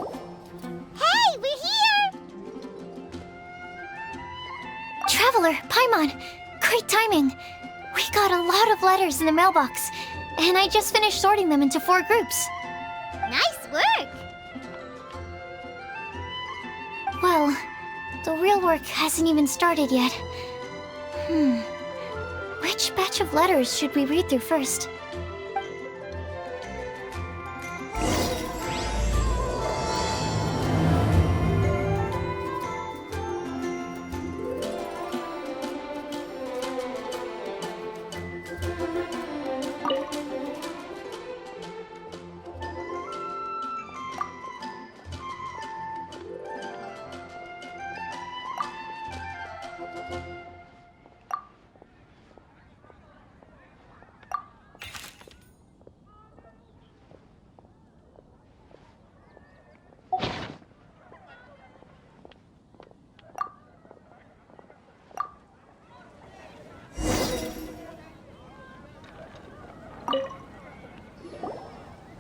Hey, we're here! Traveler, Paimon, great timing. We got a lot of letters in the mailbox, and I just finished sorting them into 4 groups. Nice work! Well, the real work hasn't even started yet. Which batch of letters should we read through first?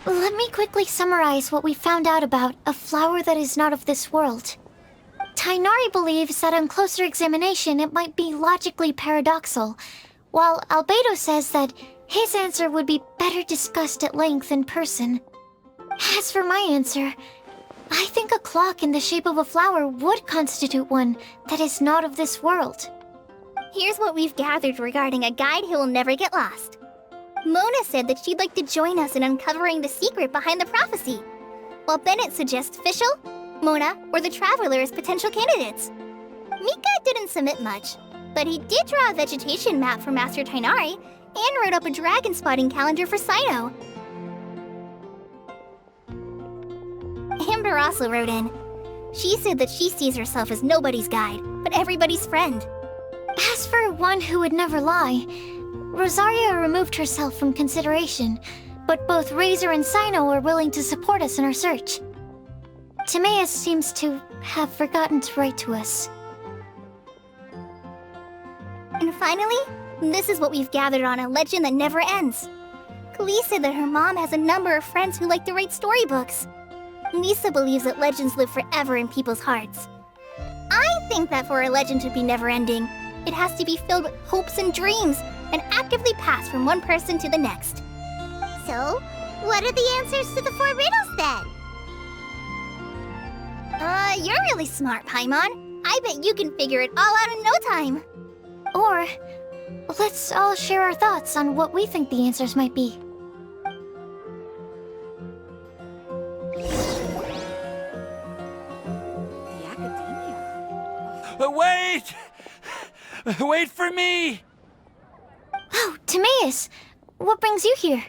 Let me quickly summarize what we found out about a flower that is not of this world. Tighnari believes that on closer examination it might be logically paradoxal, while Albedo says that his answer would be better discussed at length in person. As for my answer, I think a clock in the shape of a flower would constitute one that is not of this world. Here's what we've gathered regarding a guide who will never get lost. Mona said that she'd like to join us in uncovering the secret behind the prophecy, while Bennett suggests Fischl, Mona, or the Traveler as potential candidates. Mika didn't submit much, but he did draw a vegetation map for Master Tighnari and wrote up a dragon spotting calendar for Cyno. Amber also wrote in. She said that she sees herself as nobody's guide, but everybody's friend. As for one who would never lie, Rosaria removed herself from consideration, but both Razor and Cyno are willing to support us in our search. Timaeus seems to have forgotten to write to us. And finally, this is what we've gathered on a legend that never ends. Klee said that her mom has a number of friends who like to write storybooks. Lisa believes that legends live forever in people's hearts. I think that for a legend to be never-ending, it has to be filled with hopes and dreams, and actively pass from one person to the next. So, what are the answers to the 4 riddles then? You're really smart, Paimon. I bet you can figure it all out in no time. Or, let's all share our thoughts on what we think the answers might be. The academia. Wait! Wait for me! Oh, Timaeus! What brings you here?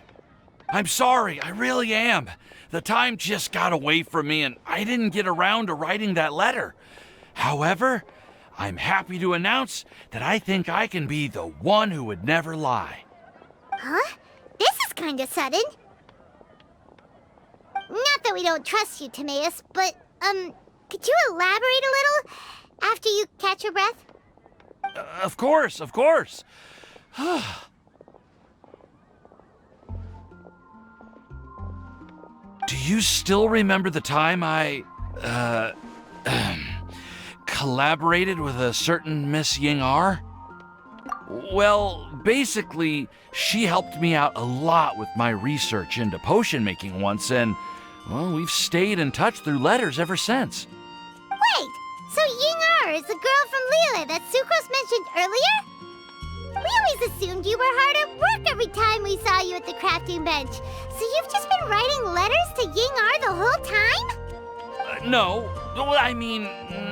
I'm sorry, I really am. The time just got away from me and I didn't get around to writing that letter. However, I'm happy to announce that I think I can be the one who would never lie. Huh? This is kinda sudden. Not that we don't trust you, Timaeus, but, could you elaborate a little after you catch your breath? Of course, of course. Do you still remember the time I, collaborated with a certain Miss Ying-ar? Well, basically, she helped me out a lot with my research into potion making once, and, well, we've stayed in touch through letters ever since. Wait, so Ying-ar is the girl from Liyue that Sucrose mentioned earlier? We always assumed you were hard at work every time we saw you at the crafting bench. So you've just been writing letters to Ying-ar the whole time? No, I mean,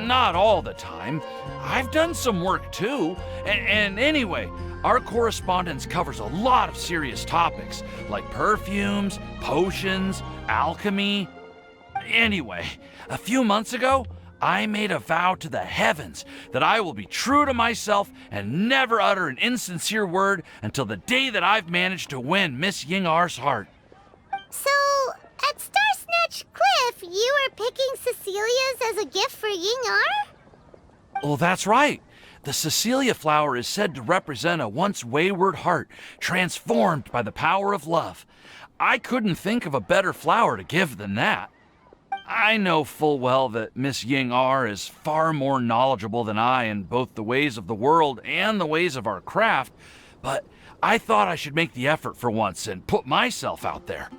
not all the time. I've done some work too. And anyway, our correspondence covers a lot of serious topics, like perfumes, potions, alchemy. Anyway, a few months ago, I made a vow to the heavens that I will be true to myself and never utter an insincere word until the day that I've managed to win Miss Ying-ar's heart. So, at Star Snatch Cliff, you were picking Cecilia's as a gift for Ying-ar? Well, that's right. The Cecilia flower is said to represent a once wayward heart transformed by the power of love. I couldn't think of a better flower to give than that. I know full well that Miss Ying R is far more knowledgeable than I in both the ways of the world and the ways of our craft, but I thought I should make the effort for once and put myself out there.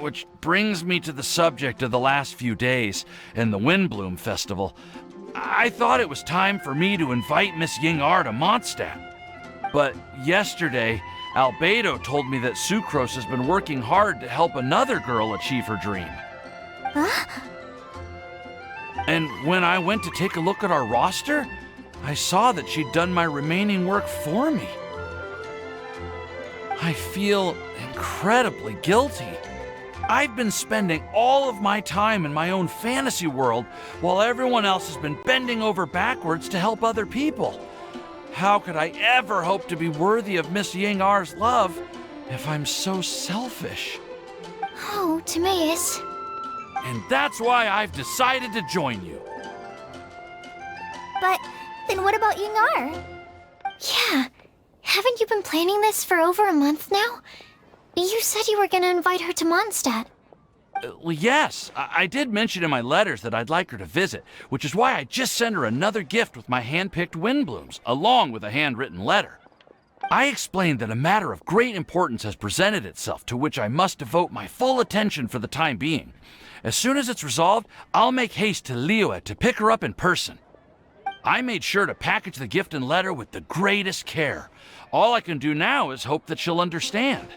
Which brings me to the subject of the last few days and the Windbloom Festival. I thought it was time for me to invite Miss Ying R to Mondstadt. But yesterday, Albedo told me that Sucrose has been working hard to help another girl achieve her dream. Huh? And when I went to take a look at our roster, I saw that she'd done my remaining work for me. I feel incredibly guilty. I've been spending all of my time in my own fantasy world while everyone else has been bending over backwards to help other people. How could I ever hope to be worthy of Miss Ying R's love if I'm so selfish? Oh, Timaeus. And that's why I've decided to join you. But then what about Ying R? Yeah. Haven't you been planning this for over a month now? You said you were gonna invite her to Mondstadt. Well, yes, I did mention in my letters that I'd like her to visit, which is why I just sent her another gift with my hand-picked Windblooms, along with a handwritten letter. I explained that a matter of great importance has presented itself to which I must devote my full attention for the time being. As soon as it's resolved, I'll make haste to Liyue to pick her up in person. I made sure to package the gift and letter with the greatest care. All I can do now is hope that she'll understand.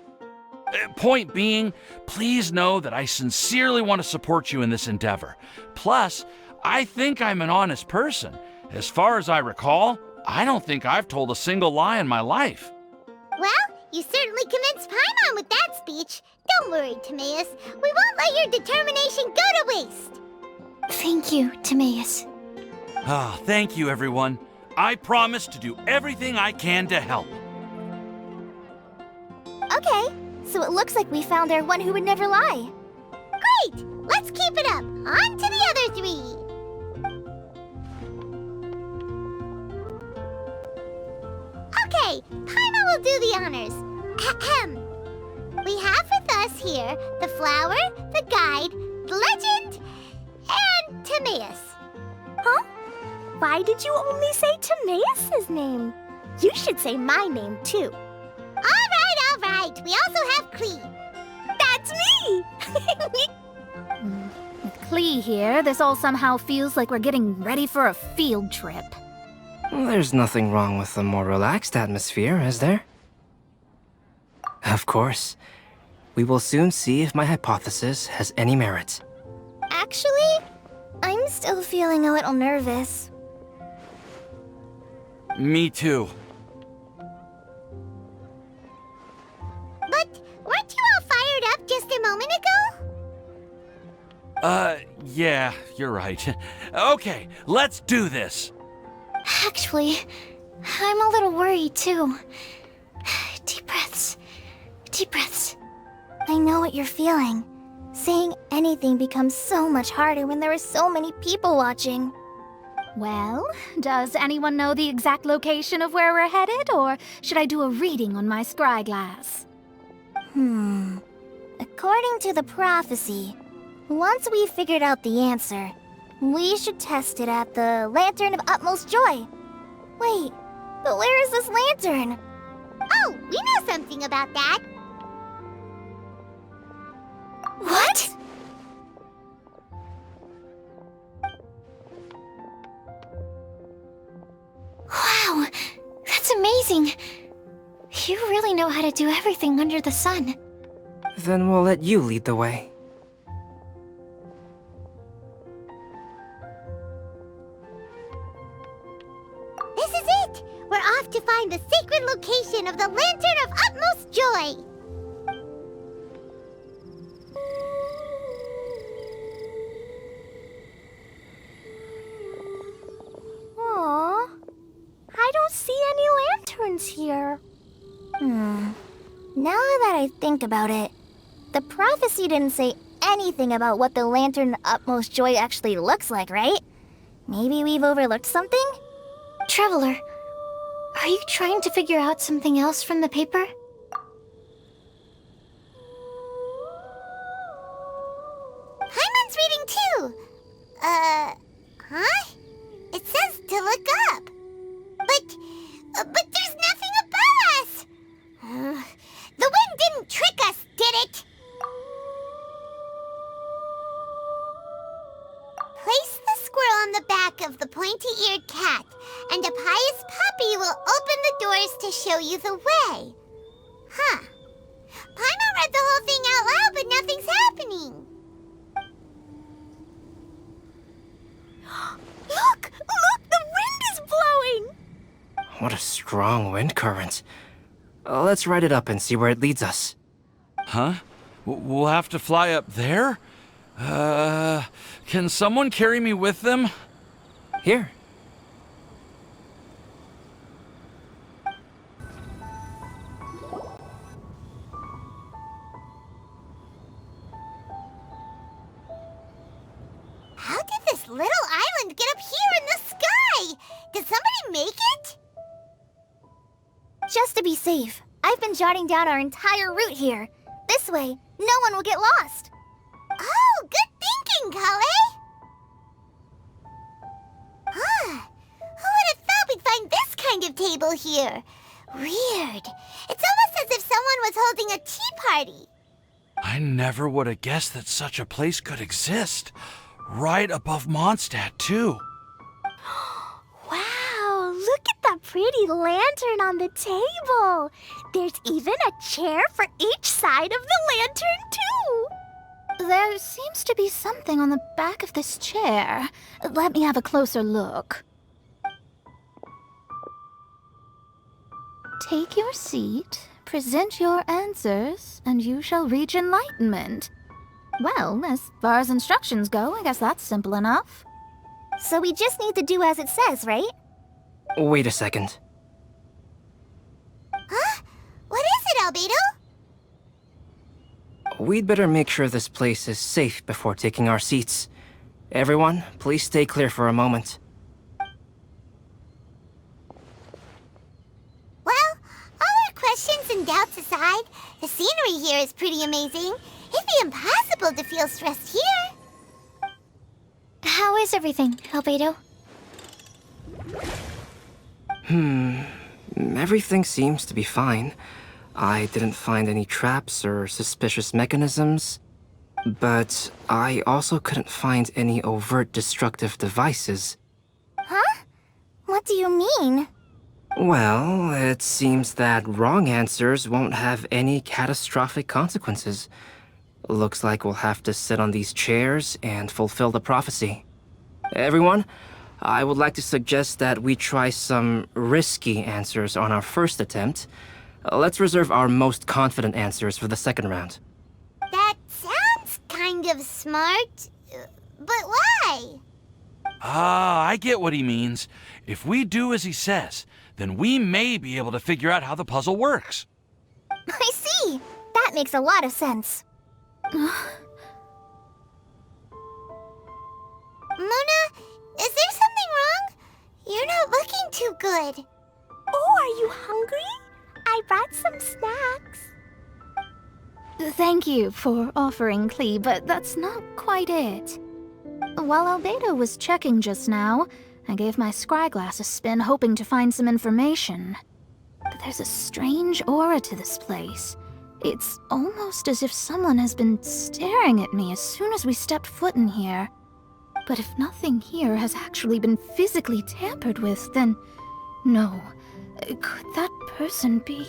Point being, please know that I sincerely want to support you in this endeavor. Plus, I think I'm an honest person. As far as I recall, I don't think I've told a single lie in my life. Well, you certainly convinced Paimon with that speech. Don't worry, Timaeus. We won't let your determination go to waste. Thank you, Timaeus. Ah, thank you, everyone. I promise to do everything I can to help. Okay, so it looks like we found our one who would never lie. Great! Let's keep it up. On to the other three. Okay, Paimon will do the honors. Ahem. We have with us here the flower, the guide, the legend, and Timaeus. Huh? Why did you only say Timaeus' name? You should say my name, too. All right. We also have Klee. That's me! With Klee here, this all somehow feels like we're getting ready for a field trip. There's nothing wrong with a more relaxed atmosphere, is there? Of course. We will soon see if my hypothesis has any merit. Actually, I'm still feeling a little nervous. Me too. But weren't you all fired up just a moment ago? Yeah, you're right. Okay, let's do this. Actually, I'm a little worried too. Deep breaths. Deep breaths. I know what you're feeling. Saying anything becomes so much harder when there are so many people watching. Well, does anyone know the exact location of where we're headed, or should I do a reading on my scry glass? According to the prophecy, once we've figured out the answer, we should test it at the Lantern of Utmost Joy. Wait, but where is this lantern? Oh, we know something about that. What? Wow, that's amazing. You really know how to do everything under the sun. Then we'll let you lead the way. This is it! We're off to find the sacred location of the Lantern of Utmost Joy! Aww, I don't see any lanterns here. Now that I think about it, the prophecy didn't say anything about what the Lantern of Utmost Joy actually looks like, right? Maybe we've overlooked something? Traveler, are you trying to figure out something else from the paper? Paimon's reading too. Huh? It says to look up. But there's nothing above us. The wind didn't trick us, did it? Place the squirrel on the back of the pointy-eared cat, and a pious puppy will open the doors to show you the way. Huh. Paimon read the whole thing out loud, but nothing's happening. Look! Look! The wind is blowing! What a strong wind current. Let's ride it up and see where it leads us. Huh? We'll have to fly up there? Can someone carry me with them? Here. How did this little island get up here in the sky? Did somebody make it? Just to be safe, I've been jotting down our entire route here. This way, no one will get lost. Oh, good thinking, Cully! Huh. Who would have thought we'd find this kind of table here? Weird. It's almost as if someone was holding a tea party. I never would have guessed that such a place could exist. Right above Mondstadt, too. Wow, look at that pretty lantern on the table. There's even a chair for each side of the lantern, too. There seems to be something on the back of this chair. Let me have a closer look. Take your seat, present your answers, and you shall reach enlightenment. Well, as far as instructions go, I guess that's simple enough. So we just need to do as it says, right? Wait a second. Huh? What is it, Albedo? We'd better make sure this place is safe before taking our seats. Everyone, please stay clear for a moment. Well, all our questions and doubts aside, the scenery here is pretty amazing. It'd be impossible to feel stressed here. How is everything, Albedo? Everything seems to be fine. I didn't find any traps or suspicious mechanisms, but I also couldn't find any overt destructive devices. Huh? What do you mean? Well, it seems that wrong answers won't have any catastrophic consequences. Looks like we'll have to sit on these chairs and fulfill the prophecy. Everyone, I would like to suggest that we try some risky answers on our first attempt. Let's reserve our most confident answers for the second round. That sounds kind of smart, but why? Ah, I get what he means. If we do as he says, then we may be able to figure out how the puzzle works. I see. That makes a lot of sense. Mona, is there something wrong? You're not looking too good. Oh, are you hungry? I brought some snacks. Thank you for offering, Klee, but that's not quite it. While Albedo was checking just now, I gave my scryglass a spin hoping to find some information. But there's a strange aura to this place. It's almost as if someone has been staring at me as soon as we stepped foot in here. But if nothing here has actually been physically tampered with, then no. Could that person be?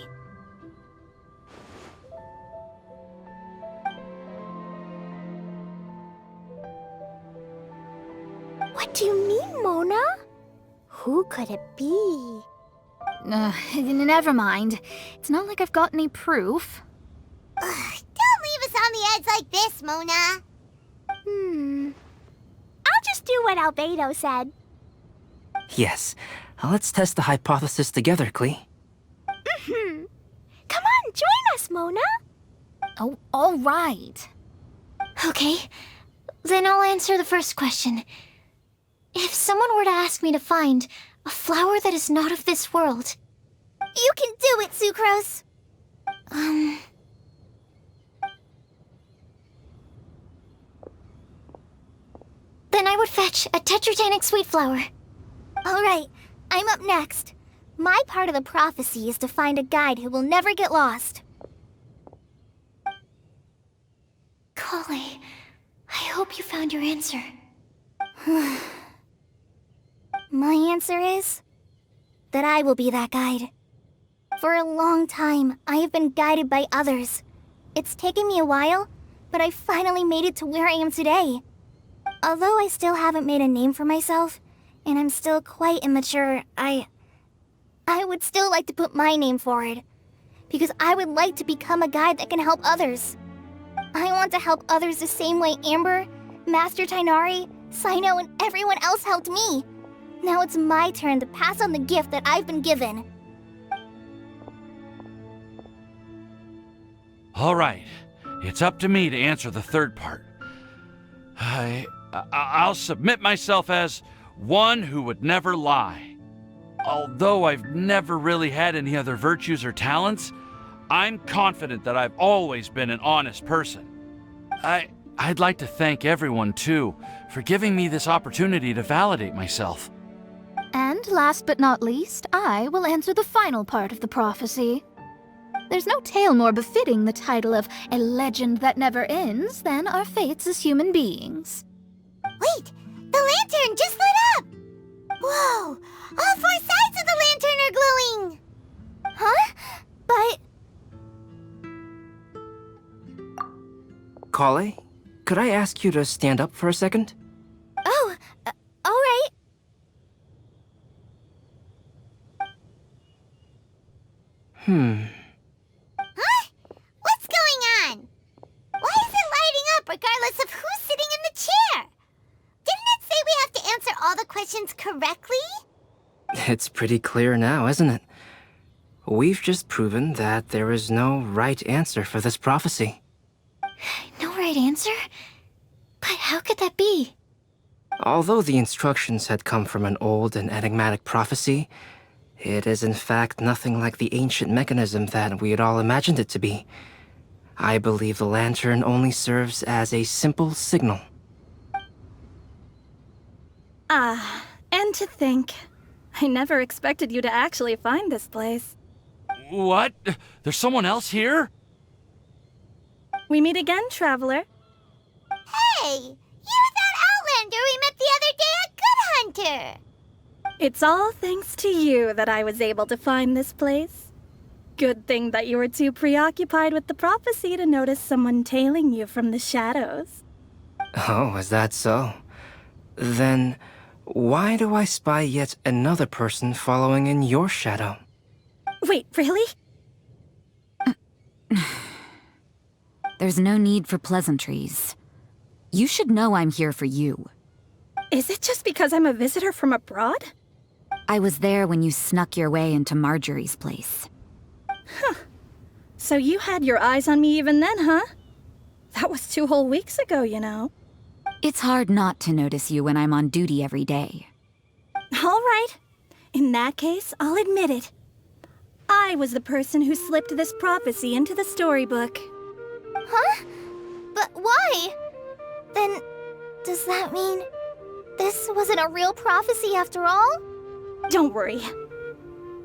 What do you mean, Mona? Who could it be? Never mind. It's not like I've got any proof. Ugh, don't leave us on the edge like this, Mona. I'll just do what Albedo said. Yes, let's test the hypothesis together, Klee. Come on, join us, Mona. Oh, all right. Okay, then I'll answer the first question. If someone were to ask me to find a flower that is not of this world, You can do it, Sucrose. Then I would fetch a tetragenic sweet flower. Alright, I'm up next. My part of the prophecy is to find a guide who will never get lost. Collei, I hope you found your answer. My answer is that I will be that guide. For a long time, I have been guided by others. It's taken me a while, but I finally made it to where I am today. Although I still haven't made a name for myself, and I'm still quite immature, I would still like to put my name forward. Because I would like to become a guide that can help others. I want to help others the same way Amber, Master Tighnari, Cyno, and everyone else helped me. Now it's my turn to pass on the gift that I've been given. All right, it's up to me to answer the third part. I'll submit myself as one who would never lie. Although I've never really had any other virtues or talents, I'm confident that I've always been an honest person. I'd like to thank everyone, too, for giving me this opportunity to validate myself. And last but not least, I will answer the final part of the prophecy. There's no tale more befitting the title of a legend that never ends than our fates as human beings. Wait! The lantern just lit up! Whoa! All four sides of the lantern are glowing! Huh? But... Collei, could I ask you to stand up for a second? Oh, alright. Huh? What's going on? Why is it lighting up regardless of who's sitting in the chair? Didn't it say we have to answer all the questions correctly? It's pretty clear now, isn't it? We've just proven that there is no right answer for this prophecy. No right answer? But how could that be? Although the instructions had come from an old and enigmatic prophecy, it is in fact nothing like the ancient mechanism that we had all imagined it to be. I believe the lantern only serves as a simple signal. And to think, I never expected you to actually find this place. What? There's someone else here? We meet again, traveler. Hey! You're that Outlander we met the other day at Good Hunter! It's all thanks to you that I was able to find this place. Good thing that you were too preoccupied with the prophecy to notice someone tailing you from the shadows. Oh, is that so? Then, why do I spy yet another person following in your shadow? Wait, really? There's no need for pleasantries. You should know I'm here for you. Is it just because I'm a visitor from abroad? I was there when you snuck your way into Marjorie's place. So you had your eyes on me even then, huh? That was 2 whole weeks ago, you know. It's hard not to notice you when I'm on duty every day. All right. In that case, I'll admit it. I was the person who slipped this prophecy into the storybook. Huh? But why? Then, does that mean this wasn't a real prophecy after all? Don't worry.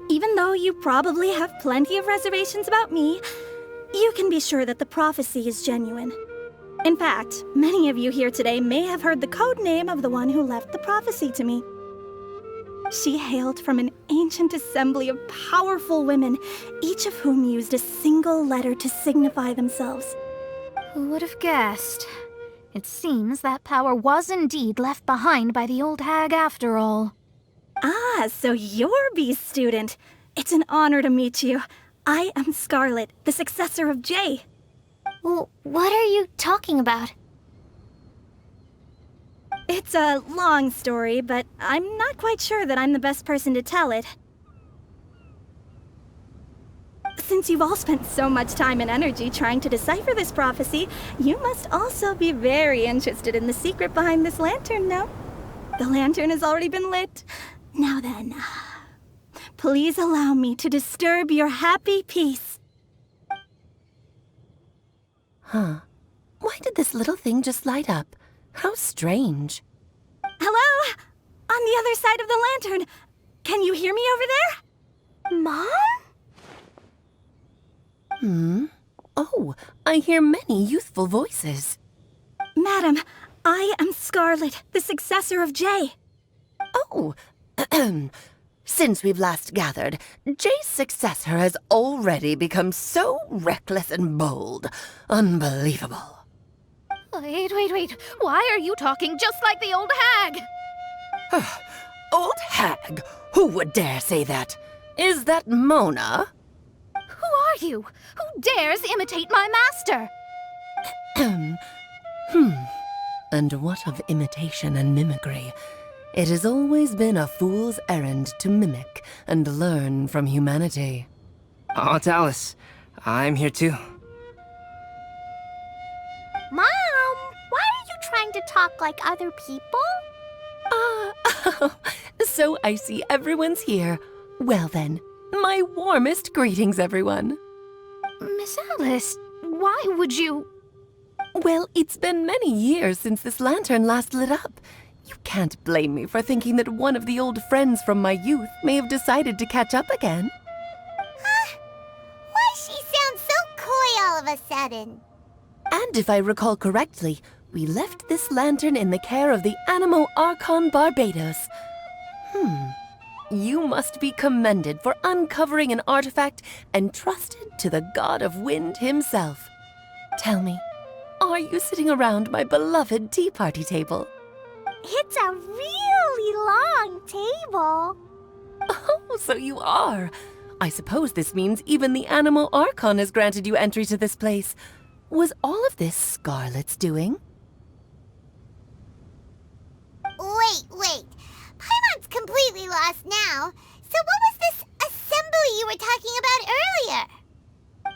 Even though you probably have plenty of reservations about me, you can be sure that the prophecy is genuine. In fact, many of you here today may have heard the code name of the one who left the prophecy to me. She hailed from an ancient assembly of powerful women, each of whom used a single letter to signify themselves. Who would have guessed? It seems that power was indeed left behind by the old hag after all. Ah, so you're B's student. It's an honor to meet you. I am Scarlet, the successor of Jay. Well, what are you talking about? It's a long story, but I'm not quite sure that I'm the best person to tell it. Since you've all spent so much time and energy trying to decipher this prophecy, you must also be very interested in the secret behind this lantern, no? The lantern has already been lit. Now then, please allow me to disturb your happy peace. Huh. Why did this little thing just light up? How strange. Hello? On the other side of the lantern. Can you hear me over there? Mom? Oh, I hear many youthful voices. Madam, I am Scarlet, the successor of Jay. Oh, since we've last gathered, Jay's successor has already become so reckless and bold. Unbelievable. Wait. Why are you talking just like the old hag? Old hag? Who would dare say that? Is that Mona? Who are you? Who dares imitate my master? And what of imitation and mimicry? It has always been a fool's errand to mimic and learn from humanity. Aunt Alice, I'm here too. Mom, why are you trying to talk like other people? So I see everyone's here. Well then, my warmest greetings, everyone. Miss Alice, why would you... Well, it's been many years since this lantern last lit up. You can't blame me for thinking that one of the old friends from my youth may have decided to catch up again. Why she sounds so coy all of a sudden? And if I recall correctly, we left this lantern in the care of the Animo Archon Barbados. You must be commended for uncovering an artifact entrusted to the god of wind himself. Tell me, are you sitting around my beloved tea party table? It's a really long table. Oh, so you are. I suppose this means even the Animo Archon has granted you entry to this place. Was all of this Scarlet's doing? Wait. Paimon's completely lost now. So what was this assembly you were talking about earlier?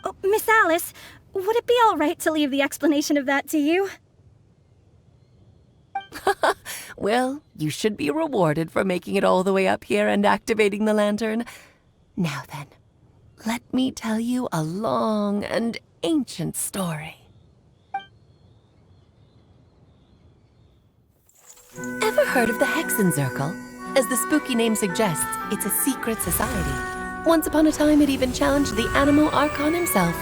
Oh, Miss Alice, would it be all right to leave the explanation of that to you? Well, you should be rewarded for making it all the way up here and activating the lantern. Now then, let me tell you a long and ancient story. Ever heard of the Hexenzirkel? As the spooky name suggests, it's a secret society. Once upon a time, it even challenged the Animo Archon himself.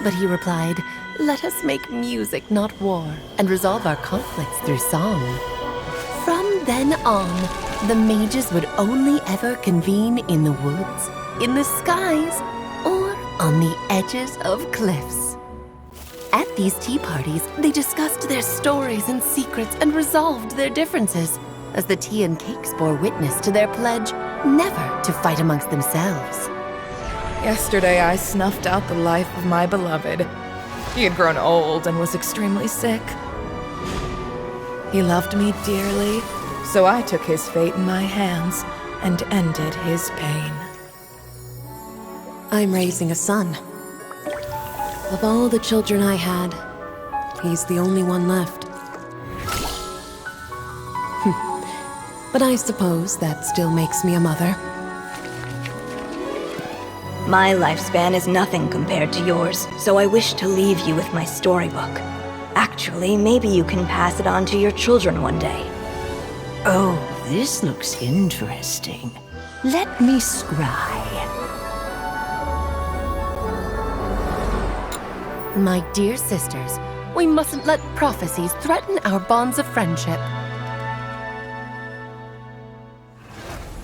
But he replied, "Let us make music, not war, and resolve our conflicts through song." From then on, the mages would only ever convene in the woods, in the skies, or on the edges of cliffs. At these tea parties, they discussed their stories and secrets and resolved their differences, as the tea and cakes bore witness to their pledge never to fight amongst themselves. Yesterday I snuffed out the life of my beloved. He had grown old and was extremely sick. He loved me dearly, so I took his fate in my hands and ended his pain. I'm raising a son. Of all the children I had, he's the only one left. But I suppose that still makes me a mother. My lifespan is nothing compared to yours, so I wish to leave you with my storybook. Actually, maybe you can pass it on to your children one day. Oh, this looks interesting. Let me scry. My dear sisters, we mustn't let prophecies threaten our bonds of friendship.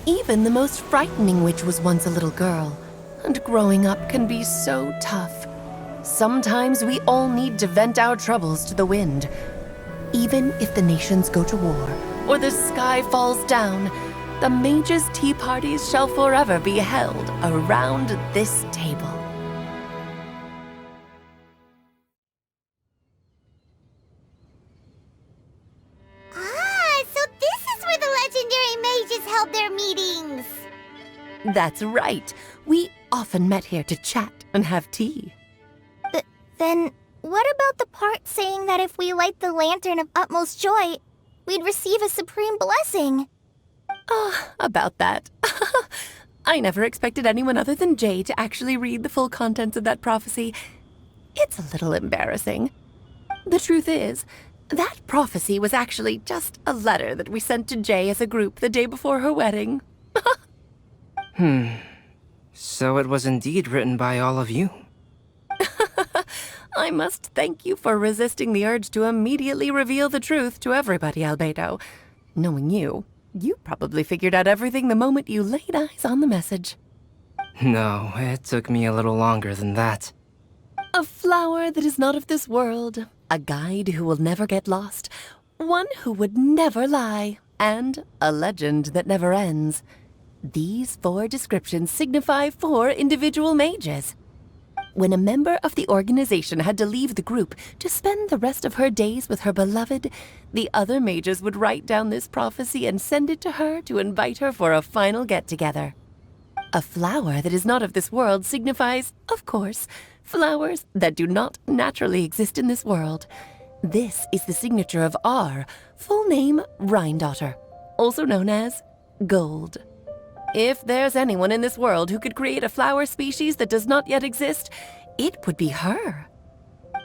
Even the most frightening witch was once a little girl, and growing up can be so tough. Sometimes we all need to vent our troubles to the wind. Even if the nations go to war, or the sky falls down, the mages' tea parties shall forever be held around this table. So this is where the legendary mages held their meetings. That's right. We often met here to chat and have tea. Then, what about the part saying that if we light the lantern of utmost joy, we'd receive a supreme blessing? About that. I never expected anyone other than Jay to actually read the full contents of that prophecy. It's a little embarrassing. The truth is, That prophecy was actually just a letter that we sent to Jay as a group the day before her wedding. So it was indeed written by all of you. I must thank you for resisting the urge to immediately reveal the truth to everybody, Albedo. Knowing you, you probably figured out everything the moment you laid eyes on the message. No, it took me a little longer than that. A flower that is not of this world, a guide who will never get lost, one who would never lie, and a legend that never ends. These 4 descriptions signify 4 individual mages. When a member of the organization had to leave the group to spend the rest of her days with her beloved, the other mages would write down this prophecy and send it to her to invite her for a final get-together. A flower that is not of this world signifies, of course, flowers that do not naturally exist in this world. This is the signature of our full name, Rhine-daughter, also known as Gold. If there's anyone in this world who could create a flower species that does not yet exist, it would be her.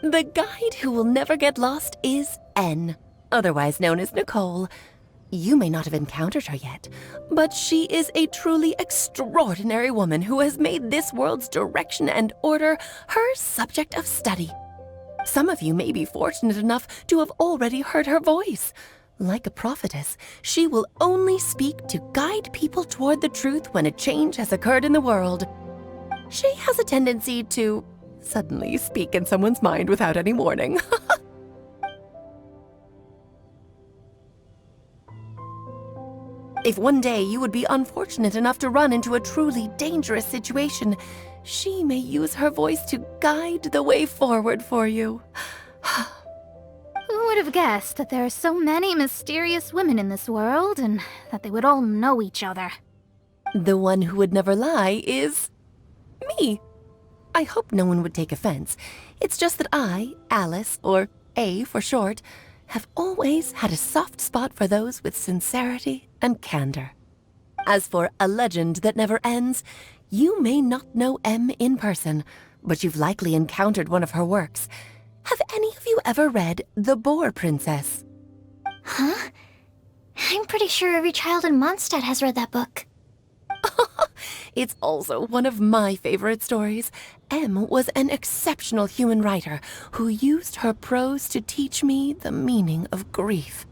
The guide who will never get lost is N, otherwise known as Nicole. You may not have encountered her yet, but she is a truly extraordinary woman who has made this world's direction and order her subject of study. Some of you may be fortunate enough to have already heard her voice. Like a prophetess, she will only speak to guide people toward the truth when a change has occurred in the world. She has a tendency to suddenly speak in someone's mind without any warning. If one day you would be unfortunate enough to run into a truly dangerous situation, she may use her voice to guide the way forward for you. Who would have guessed that there are so many mysterious women in this world, and that they would all know each other? The one who would never lie is me. I hope no one would take offense. It's just that I, Alice, or A for short, have always had a soft spot for those with sincerity and candor. As for a legend that never ends, you may not know M in person, but you've likely encountered one of her works. Have any of you ever read The Boar Princess? Huh? I'm pretty sure every child in Mondstadt has read that book. It's also one of my favorite stories. M was an exceptional human writer who used her prose to teach me the meaning of grief.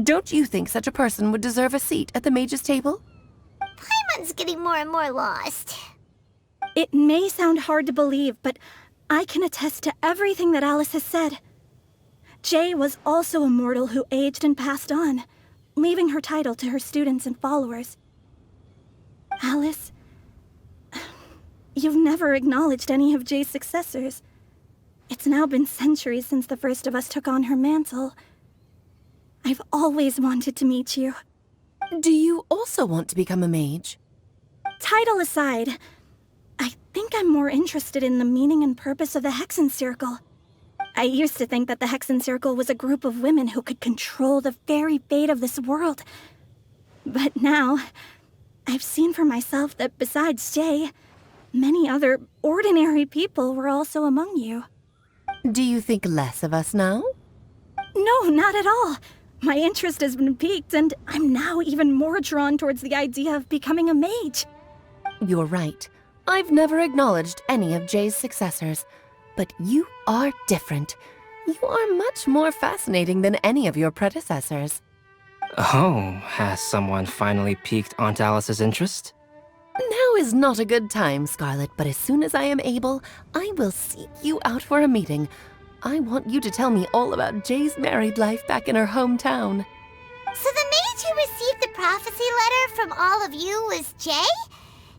Don't you think such a person would deserve a seat at the mage's table? Paimon's getting more and more lost. It may sound hard to believe, but I can attest to everything that Alice has said. Jay was also a mortal who aged and passed on, leaving her title to her students and followers. Alice, you've never acknowledged any of Jay's successors. It's now been centuries since the first of us took on her mantle. I've always wanted to meet you. Do you also want to become a mage? Title aside, I think I'm more interested in the meaning and purpose of the Hexen Circle. I used to think that the Hexen Circle was a group of women who could control the very fate of this world. But now, I've seen for myself that besides Jay, many other ordinary people were also among you. Do you think less of us now? No, not at all. My interest has been piqued, and I'm now even more drawn towards the idea of becoming a mage. You're right. I've never acknowledged any of Jay's successors, but you are different. You are much more fascinating than any of your predecessors. Oh, has someone finally piqued Aunt Alice's interest? Now is not a good time, Scarlet, but as soon as I am able, I will seek you out for a meeting. I want you to tell me all about Jay's married life back in her hometown. So the mage who received the prophecy letter from all of you was Jay?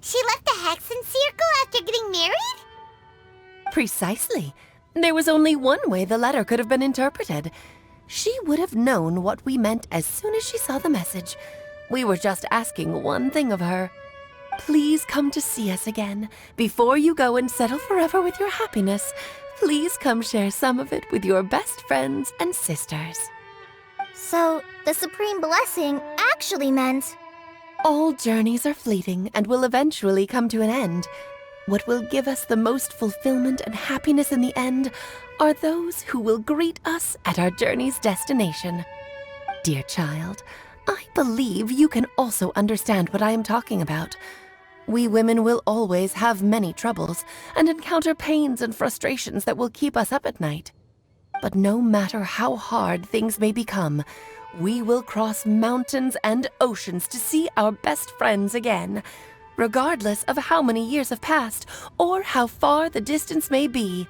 She left the Hexen Circle after getting married? Precisely. There was only one way the letter could have been interpreted. She would have known what we meant as soon as she saw the message. We were just asking one thing of her. Please come to see us again. Before you go and settle forever with your happiness, please come share some of it with your best friends and sisters. So, the Supreme Blessing actually meant... All journeys are fleeting and will eventually come to an end. What will give us the most fulfillment and happiness in the end are those who will greet us at our journey's destination. Dear child, I believe you can also understand what I am talking about. We women will always have many troubles and encounter pains and frustrations that will keep us up at night. But no matter how hard things may become, we will cross mountains and oceans to see our best friends again, regardless of how many years have passed or how far the distance may be.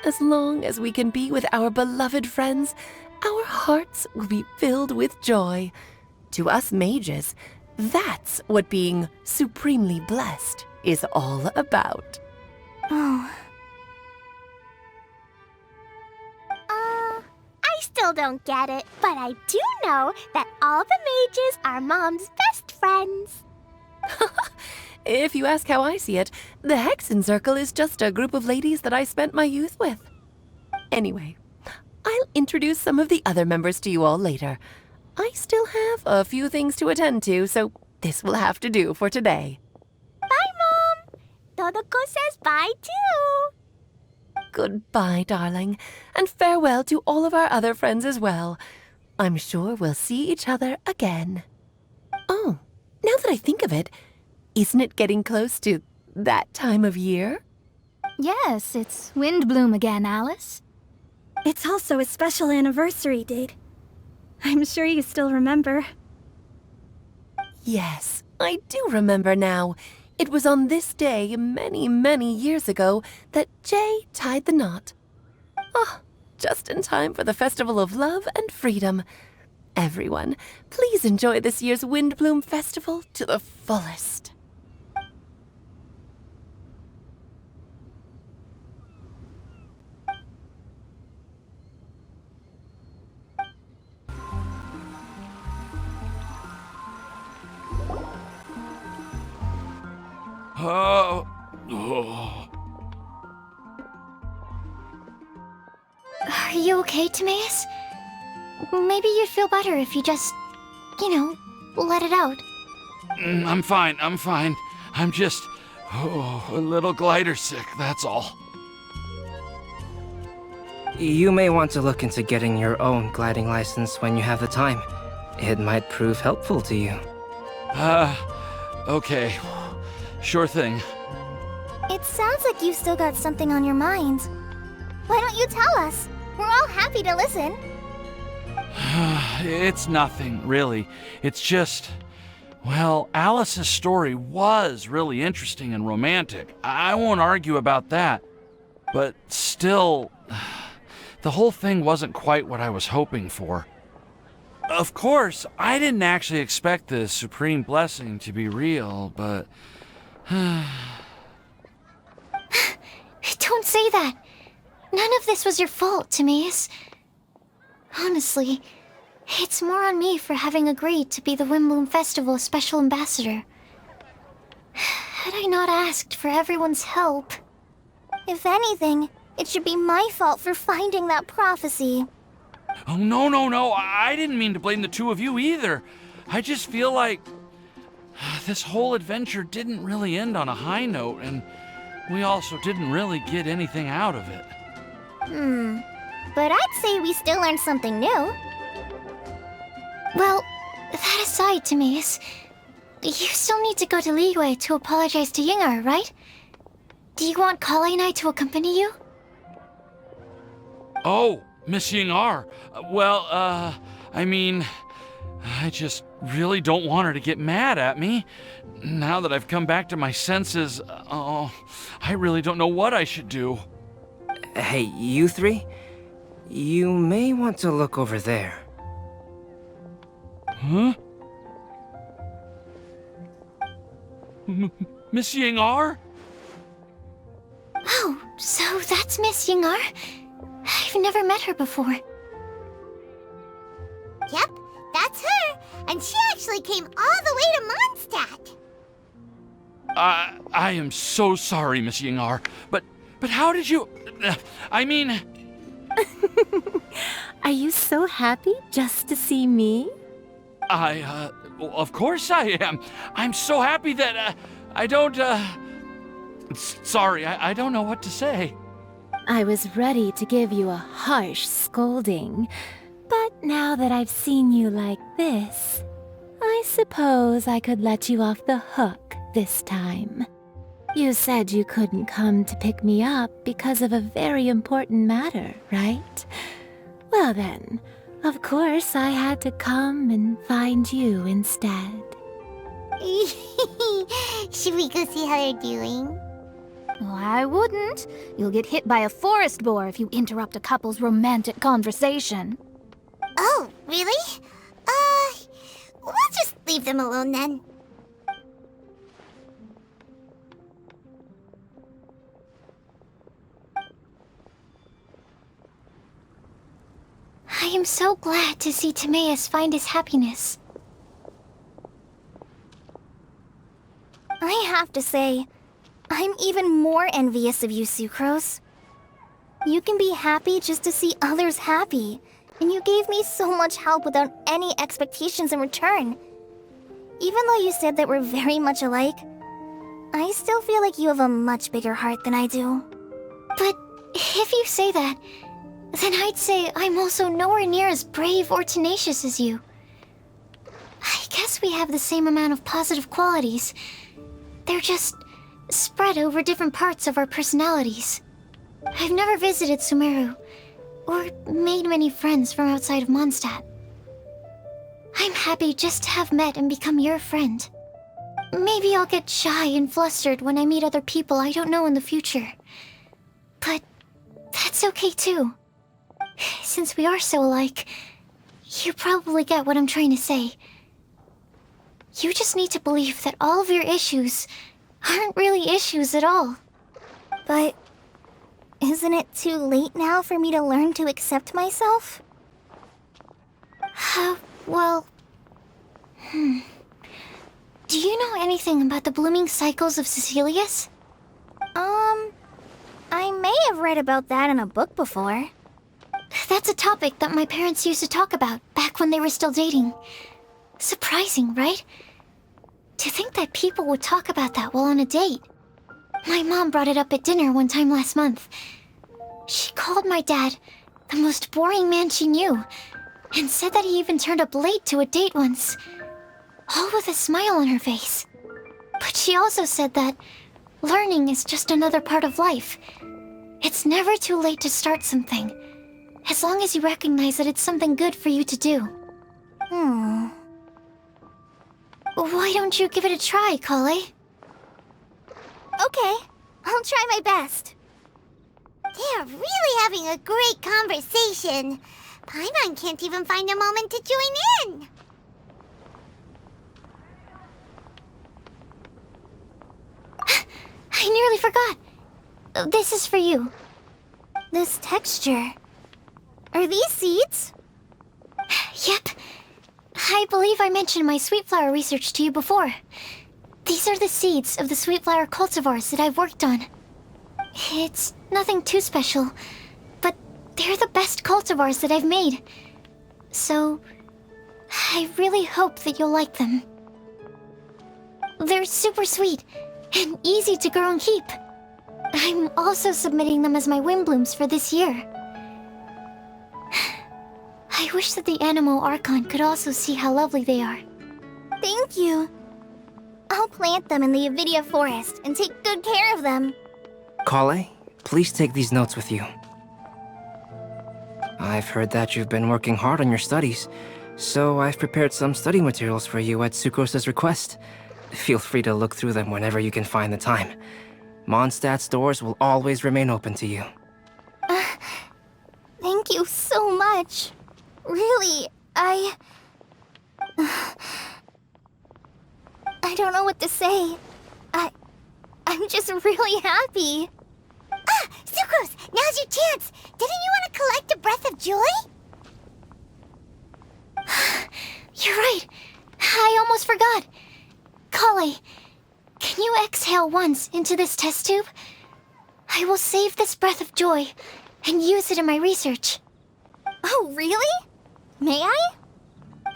As long as we can be with our beloved friends, our hearts will be filled with joy. To us mages, that's what being supremely blessed is all about. Oh. I still don't get it, but I do know that all the mages are Mom's best friends. If you ask how I see it, the Hexen Circle is just a group of ladies that I spent my youth with. Anyway, I'll introduce some of the other members to you all later. I still have a few things to attend to, so this will have to do for today. Bye, Mom! Todoko says bye, too! Goodbye, darling, and farewell to all of our other friends as well. I'm sure we'll see each other again. Oh, now that I think of it, isn't it getting close to that time of year? Yes, it's wind bloom again, Alice. It's also a special anniversary date. I'm sure you still remember. Yes, I do remember now. It was on this day, many, many years ago, that Jay tied the knot. Ah, just in time for the Festival of Love and Freedom. Everyone, please enjoy this year's Windbloom Festival to the fullest. Are you okay, Timaeus? Maybe you'd feel better if you just, let it out. I'm fine. I'm just a little glider sick, that's all. You may want to look into getting your own gliding license when you have the time. It might prove helpful to you. Okay. Sure thing. It sounds like you've still got something on your mind. Why don't you tell us? We're all happy to listen. It's nothing, really. It's just... Well, Alice's story was really interesting and romantic. I won't argue about that. But still, the whole thing wasn't quite what I was hoping for. Of course, I didn't actually expect the supreme blessing to be real, but... Don't say that. None of this was your fault, Timaeus. Honestly, it's more on me for having agreed to be the Windbloom Festival Special Ambassador. Had I not asked for everyone's help... If anything, it should be my fault for finding that prophecy. Oh, no. I didn't mean to blame the two of you either. I just feel like this whole adventure didn't really end on a high note, and we also didn't really get anything out of it. But I'd say we still learned something new. Well, that aside, Timaeus, you still need to go to Liyue to apologize to Yingar, right? Do you want Kale and I to accompany you? Oh, Miss Yingar. Well, I mean, I just really don't want her to get mad at me. Now that I've come back to my senses, I really don't know what I should do. Hey, you three? You may want to look over there. Huh? Miss Yingar? Oh, so that's Miss Yingar? I've never met her before. Yep, that's her. And she actually came all the way to Mondstadt. I am so sorry, Miss Yingar. But how did you... I mean... Are you so happy just to see me? Well, of course I am. I'm so happy that, I don't, Sorry, I don't know what to say. I was ready to give you a harsh scolding, but now that I've seen you like this, I suppose I could let you off the hook this time. You said you couldn't come to pick me up because of a very important matter, right? Well then, of course I had to come and find you instead. Should we go see how they're doing? Oh, I wouldn't. You'll get hit by a forest boar if you interrupt a couple's romantic conversation. Oh, really? We'll just leave them alone then. I am so glad to see Timaeus find his happiness. I have to say, I'm even more envious of you, Sucrose. You can be happy just to see others happy, and you gave me so much help without any expectations in return. Even though you said that we're very much alike, I still feel like you have a much bigger heart than I do. But if you say that, then I'd say I'm also nowhere near as brave or tenacious as you. I guess we have the same amount of positive qualities. They're just spread over different parts of our personalities. I've never visited Sumeru, or made many friends from outside of Mondstadt. I'm happy just to have met and become your friend. Maybe I'll get shy and flustered when I meet other people I don't know in the future. But that's okay too. Since we are so alike, you probably get what I'm trying to say. You just need to believe that all of your issues aren't really issues at all. But isn't it too late now for me to learn to accept myself? Well... Do you know anything about the blooming cycles of Cecilius? I may have read about that in a book before. That's a topic that my parents used to talk about back when they were still dating. Surprising, right? To think that people would talk about that while on a date. My mom brought it up at dinner one time last month. She called my dad the most boring man she knew, and said that he even turned up late to a date once, all with a smile on her face. But she also said that learning is just another part of life. It's never too late to start something, as long as you recognize that it's something good for you to do. Why don't you give it a try, Kale? Okay, I'll try my best. They're really having a great conversation. Paimon can't even find a moment to join in. I nearly forgot. This is for you. This texture. Are these seeds? Yep. I believe I mentioned my sweet flower research to you before. These are the seeds of the sweet flower cultivars that I've worked on. It's nothing too special, but they're the best cultivars that I've made. So, I really hope that you'll like them. They're super sweet and easy to grow and keep. I'm also submitting them as my wind blooms for this year. I wish that the Animo Archon could also see how lovely they are. Thank you. I'll plant them in the Avidia forest and take good care of them. Kale, please take these notes with you. I've heard that you've been working hard on your studies, so I've prepared some study materials for you at Sucrose's request. Feel free to look through them whenever you can find the time. Mondstadt's doors will always remain open to you. Thank you so much. Really, I don't know what to say. I'm just really happy. Sucrose, now's your chance. Didn't you want to collect a breath of joy? You're right. I almost forgot. Kale, can you exhale once into this test tube? I will save this breath of joy and use it in my research. Oh, really? May I?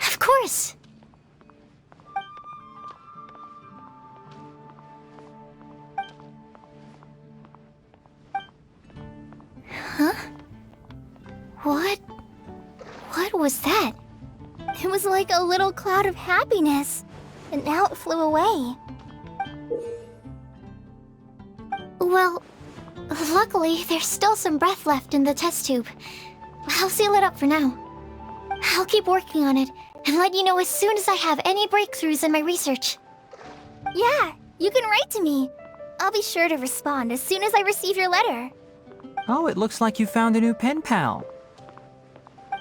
Of course. It was like a little cloud of happiness, and now it flew away. Well, luckily, there's still some breath left in the test tube. I'll seal it up for now. I'll keep working on it, and let you know as soon as I have any breakthroughs in my research. Yeah, you can write to me. I'll be sure to respond as soon as I receive your letter. Oh, it looks like you found a new pen pal.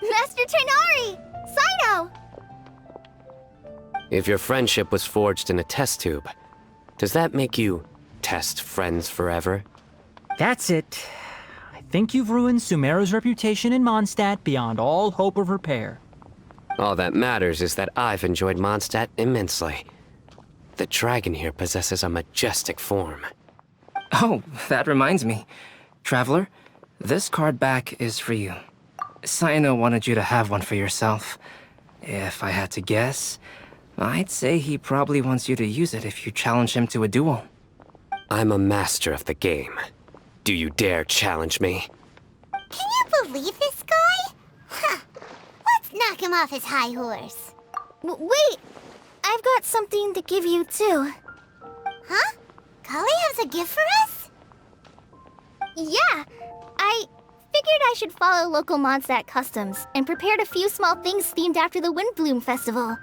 Master Tighnari! Cyno! If your friendship was forged in a test tube, does that make you test friends forever? That's it. I think you've ruined Sumeru's reputation in Mondstadt beyond all hope of repair. All that matters is that I've enjoyed Mondstadt immensely. The dragon here possesses a majestic form. Oh, that reminds me. Traveler, this card back is for you. Cyno wanted you to have one for yourself. If I had to guess, I'd say he probably wants you to use it if you challenge him to a duel. I'm a master of the game. Do you dare challenge me? Can you believe this guy? Huh. Let's knock him off his high horse. Wait! I've got something to give you, too. Huh? Kali has a gift for us? Yeah! I figured I should follow local Mondstadt customs and prepared a few small things themed after the Windbloom Festival.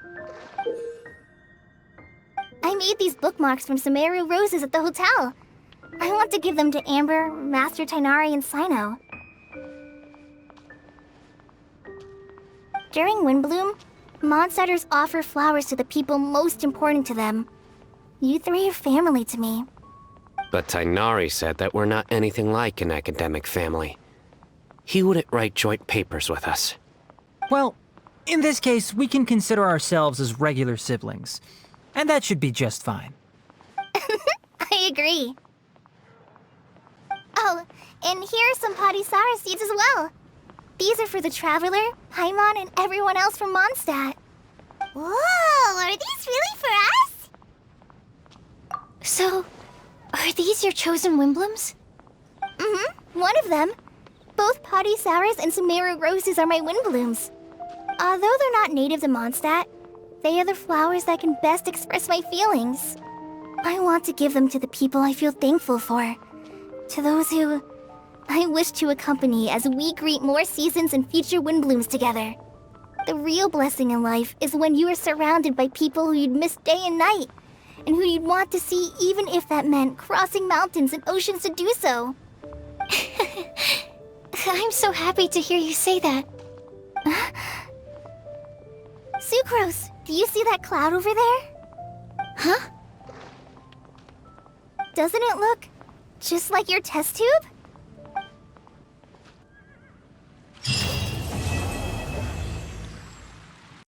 I made these bookmarks from Sumeru roses at the hotel. I want to give them to Amber, Master Tighnari, and Cyno. During Windbloom, Mondstadters offer flowers to the people most important to them. You three are family to me. But Tighnari said that we're not anything like an academic family. He wouldn't write joint papers with us. Well, in this case, we can consider ourselves as regular siblings. And that should be just fine. I agree. Oh, and here are some Patisara seeds as well. These are for the Traveler, Paimon, and everyone else from Mondstadt. Whoa, are these really for us? So, are these your chosen Windblooms? Mm-hmm, one of them. Both Patisaras and Sumeru roses are my Windblooms. Although they're not native to Mondstadt, they are the flowers that can best express my feelings. I want to give them to the people I feel thankful for. To those who I wish to accompany as we greet more seasons and future Windblooms together. The real blessing in life is when you are surrounded by people who you'd miss day and night, and who you'd want to see even if that meant crossing mountains and oceans to do so. I'm so happy to hear you say that. Sucrose, do you see that cloud over there? Huh? Doesn't it look just like your test tube?